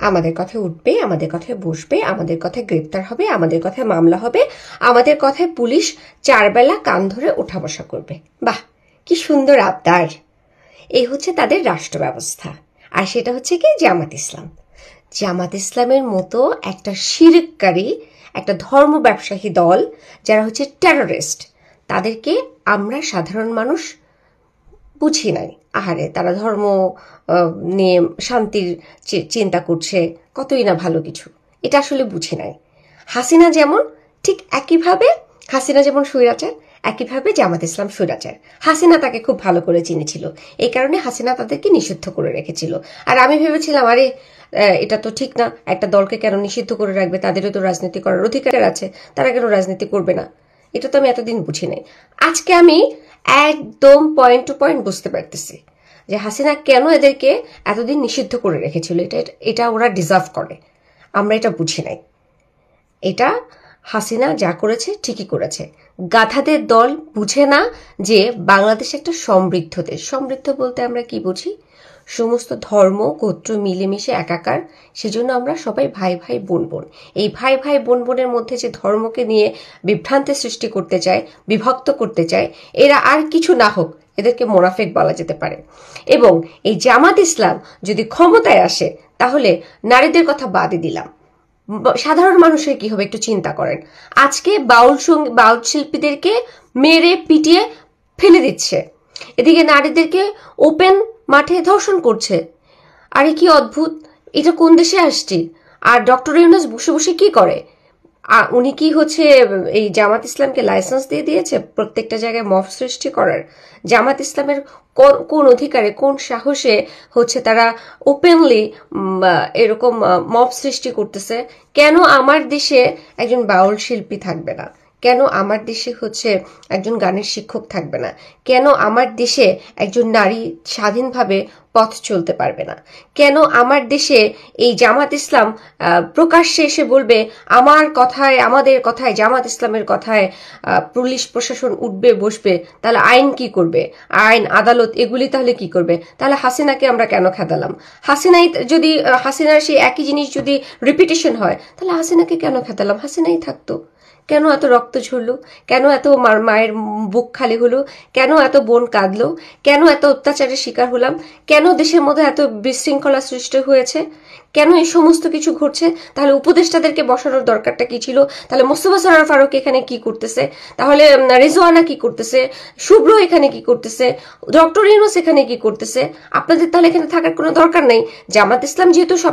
আমাদের কথায় উঠবে, আমাদের কথায় বসবে, আমাদের কথায় গ্রেপ্তার হবে, আমাদের কথায় মামলা হবে, আমাদের কথায় পুলিশ 4 বেলা কান ধরে ওঠা বসা করবে। বাহ, কি সুন্দর আবদার! এই হচ্ছে তাদের রাষ্ট্র ব্যবস্থা। আর সেটা হচ্ছে কি জামাত ইসলাম। জামাত ইসলামের মতো একটা শিরককারী, একটা ধর্ম ব্যবসায়ী দল, যারা হচ্ছে টেররিস্ট, তাদেরকে আমরা সাধারণ মানুষ বুঝি নাই। আহারে, তারা ধর্ম নিয়ে শান্তির চিন্তা করছে, কতই না ভালো কিছু, এটা আসলে বুঝি নাই। হাসিনা যেমন, ঠিক একইভাবে হাসিনা যেমন স্বৈরাচার, একইভাবে জামাত ইসলাম স্বৈরাচার। হাসিনা তাকে খুব ভালো করে চিনেছিল, এই কারণে হাসিনা তাদেরকে নিষিদ্ধ করে রেখেছিল। আর আমি ভেবেছিলাম, আরে এটা তো ঠিক না, একটা দলকে কেন নিষিদ্ধ করে রাখবে, তাদেরও তো রাজনীতি করার অধিকার আছে, তারা কেন রাজনীতি করবে না? এটা তো আমি এতদিন বুঝি নাই। আজকে আমি একদম পয়েন্ট টু পয়েন্ট বুঝতে পারতেছি যে হাসিনা কেন এদেরকে এতদিন নিষিদ্ধ করে রেখেছিল। এটা ওরা ডিজার্ভ করে, আমরা এটা বুঝি নাই। এটা হাসিনা যা করেছে ঠিকই করেছে। গাধাদের দল বুঝে না যে বাংলাদেশ একটা সমৃদ্ধ দেশ। সমৃদ্ধ বলতে আমরা কি বুঝি? সমস্ত ধর্ম গোত্র মিলেমিশে একাকার, সেজন্য আমরা সবাই ভাই ভাই বোন বোন। এই ভাই ভাই বোন বোনের মধ্যে যে ধর্মকে নিয়ে বিভ্রান্তি সৃষ্টি করতে চায়, বিভক্ত করতে চায়, এরা আর কিছু না হোক, এদেরকে মোনাফেক বলা যেতে পারে। এবং এই জামাত ইসলাম যদি ক্ষমতায় আসে, তাহলে নারীদের কথা বাদই দিলাম, সাধারণ মানুষের কি হবে একটু চিন্তা করেন। আজকে বাউল শিল্পীদেরকে মেরে পিটিয়ে ফেলে দিচ্ছে, এদিকে নারীদেরকে ওপেন মাঠে ধর্ষণ করছে। আরে কি অদ্ভুত, এটা কোন দেশে আসছি? আর ডক্টর ইউনূস বসে বসে কি করে? উনি কি হচ্ছে এই জামাত ইসলামকে লাইসেন্স দিয়ে দিয়েছে প্রত্যেকটা জায়গায় মব সৃষ্টি করার? জামাত ইসলামের কোন অধিকারে, কোন সাহসে হচ্ছে তারা ওপেনলি এরকম মব সৃষ্টি করতেছে? কেন আমার দেশে একজন বাউল শিল্পী থাকবে না? কেন আমার দেশে হচ্ছে একজন গানের শিক্ষক থাকবে না? কেন আমার দেশে একজন নারী স্বাধীনভাবে পথ চলতে পারবে না? কেন আমার দেশে এই জামাত ইসলাম প্রকাশ্যে এসে বলবে আমার কথায়, আমাদের কথায়, জামাত ইসলামের কথায় পুলিশ প্রশাসন উঠবে বসবে? তাহলে আইন কি করবে? আইন আদালত এগুলি তাহলে কি করবে? তাহলে হাসিনাকে আমরা কেন খেদালাম? হাসিনার সেই একই জিনিস যদি রিপিটেশন হয়, তাহলে হাসিনাকে কেন খেদালাম? হাসিনাই থাকতো। কেন এত রক্ত ঝরলো? কেন এত মায়ের বুক খালি হলো? কেন এত বোন কাঁদলো? কেন এত অত্যাচারের শিকার হলাম? কেন দেশের মধ্যে এত বিশৃঙ্খলা সৃষ্টি হয়েছে? কেন এই সমস্ত কিছু ঘটছে? তাহলে উপদেষ্টাদেরকে বসানোর দরকারটা কি ছিল? তাহলে মোস্তফা সরোয়ার ফারুক এখানে কি করতেছে? তাহলে রেজওয়ানা কি করতেছে? শুভ্র এখানে কি করতেছে? ডক্টর ইউনূস এখানে কি করতেছে? আপনাদের তাহলে এখানে থাকার কোনো দরকার নেই। জামাত ইসলাম যেহেতু